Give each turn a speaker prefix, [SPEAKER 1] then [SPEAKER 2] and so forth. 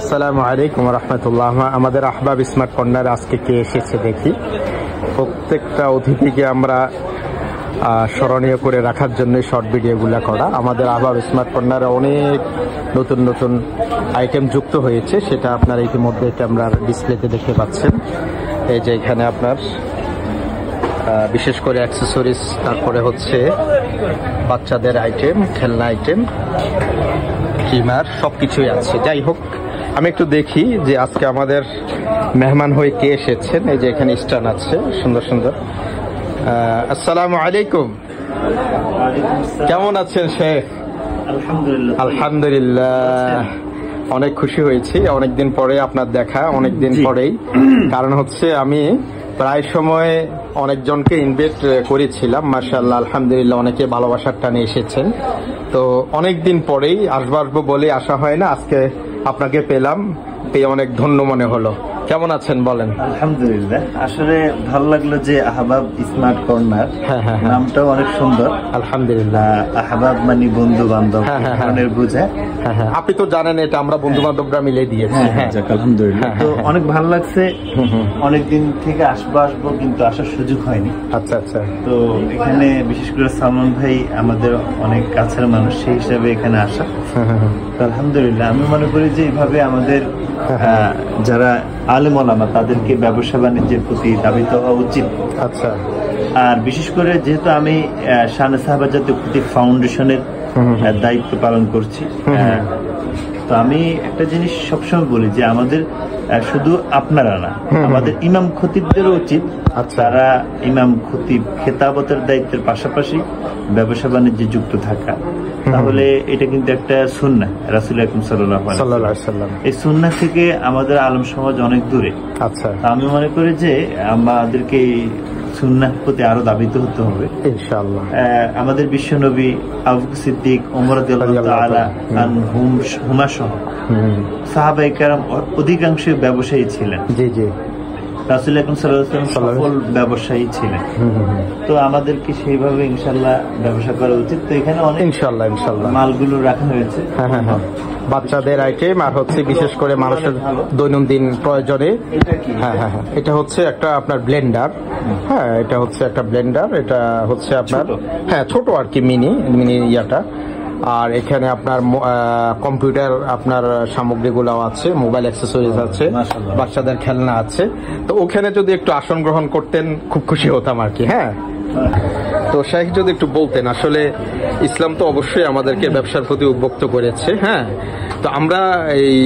[SPEAKER 1] আসসালামু আলাইকুম রহমতুল্লাহ। আমাদের আহবাব স্মার্ট কর্নার আজকে কে এসেছে দেখি। প্রত্যেকটা অতিথিকে আমরা স্মরণীয় করে রাখার জন্য শর্ট ভিডিওগুলো করা। আমাদের আহবাব স্মার্ট কর্নারে অনেক নতুন নতুন আইটেম যুক্ত হয়েছে, সেটা আপনারা ইতিমধ্যে ক্যামেরার ডিসপ্লেতে দেখতে পাচ্ছেন। এই যে এখানে আপনার বিশেষ করে অ্যাক্সেসরিজ, তারপরে হচ্ছে বাচ্চাদের আইটেম, খেলনা আইটেম, ট্রিমার, সব কিছুই আছে। যাই হোক, আমি একটু দেখি যে আজকে আমাদের মেহমান হয়ে কে এসেছেন। এই যে এখানে স্ট্যান্ড আছে সুন্দর সুন্দর। আসসালামু আলাইকুম, কেমন আছেন শেখ? আলহামদুলিল্লাহ, অনেক খুশি হয়েছি। অনেকদিন পরে আপনার দেখা, অনেকদিন পরেই। কারণ হচ্ছে আমি প্রায় সময় অনেকজনকে ইনভাইট করেছিলাম, মাশাআল্লাহ আলহামদুলিল্লাহ অনেকে ভালোবাসার টানে এসেছেন। তো অনেকদিন পরেই আসবো বলে আসা হয় না, আজকে আপনাকে পেলাম, পেয়ে অনেক ধন্য মনে হলো। কেমন আছেন বলেন?
[SPEAKER 2] আলহামদুলিল্লাহ, আসলে ভালো লাগলো যে আহবাব স্মার্ট কর্নার, নামটাও অনেক সুন্দর।
[SPEAKER 1] আলহামদুলিল্লাহ,
[SPEAKER 2] আহবাব মানে বন্ধু বান্ধব বোঝায়।
[SPEAKER 1] আপনি তো জানেন এটা আমরা বন্ধু বান্ধবরা মিলে দিয়েছি।
[SPEAKER 2] আলহামদুলিল্লাহ, তো অনেক ভালো লাগছে। অনেকদিন থেকে আসবো কিন্তু আসার সুযোগ হয়নি।
[SPEAKER 1] আচ্ছা আচ্ছা।
[SPEAKER 2] তো এখানে বিশেষ করে সালমান ভাই আমাদের অনেক কাছের মানুষ, সেই হিসাবে এখানে আসা। তো আলহামদুলিল্লাহ, আমি মনে করি যে এইভাবে আমাদের যারা আলেম ওলামা তাদেরকে ব্যবসা বাণিজ্যের প্রতি ধাবিত হওয়া উচিত।
[SPEAKER 1] আচ্ছা।
[SPEAKER 2] আর বিশেষ করে যেহেতু আমি শানে সাহাবা জাতীয় প্রতীক ফাউন্ডেশনের দায়িত্ব পালন করছি, তো আমি একটা জিনিস সবসময় বলি যে আমাদের শুধু আপনারা না, আমাদের ইমাম খতিবদেরও উচিত তারা ইমাম খতিব খেতাবতের দায়িত্বের পাশাপাশি ব্যবসা বাণিজ্যে যুক্ত থাকা। তাহলে এটা কিন্তু একটা সুন্নাহ রাসূল আকরাম সাল্লাল্লাহু আলাইহি ওয়াসাল্লাম। এই সুন্নাহ থেকে আমাদের আলেম সমাজ অনেক দূরে। আচ্ছা, আমি মনে করি যে আমাদেরকে সুন্নাহর প্রতি আরো ধাবিত হতে হবে ইনশাআল্লাহ। আমাদের বিশ্ব নবী আবু বকর সিদ্দিক, ওমর রাদিয়াল্লাহু তাআলা হুমা সহ সাহাবায়ে কেরাম অধিকাংশ ব্যবসায়ী ছিলেন। জি জি। রাসূল আকরাম সাল্লাল্লাহু আলাইহি ওয়াসাল্লাম সফল ব্যবসায়ী ছিলেন। তো আমাদেরকে সেইভাবে ইনশাআল্লাহ ব্যবসা করা উচিত। তো এখানে অনেক ইনশাআল্লাহ মালগুলো রাখা হয়েছে,
[SPEAKER 1] বাচ্চাদের আইটেম, আর হচ্ছে বিশেষ করে মানুষের দৈনন্দিন প্রয়োজনে। এটা হচ্ছে একটা আপনার ব্লেন্ডার। হ্যাঁ, এটা হচ্ছে একটা ব্লেন্ডার। এটা হচ্ছে আপনার ছোট আর কি, মিনি ইয়াটা। আর এখানে আপনার কম্পিউটার আপনার সামগ্রীগুলো আছে, মোবাইল অ্যাক্সেসরিজ আছে, বাচ্চাদের খেলনা আছে। তো ওখানে যদি একটু আসন গ্রহণ করতেন খুব খুশি হতাম আর কি। হ্যাঁ, তো শেখ যদি একটু বলতেন, আসলে ইসলাম তো অবশ্যই আমাদেরকে ব্যবসার প্রতি উদ্বুদ্ধ করেছে। হ্যাঁ, তো আমরা এই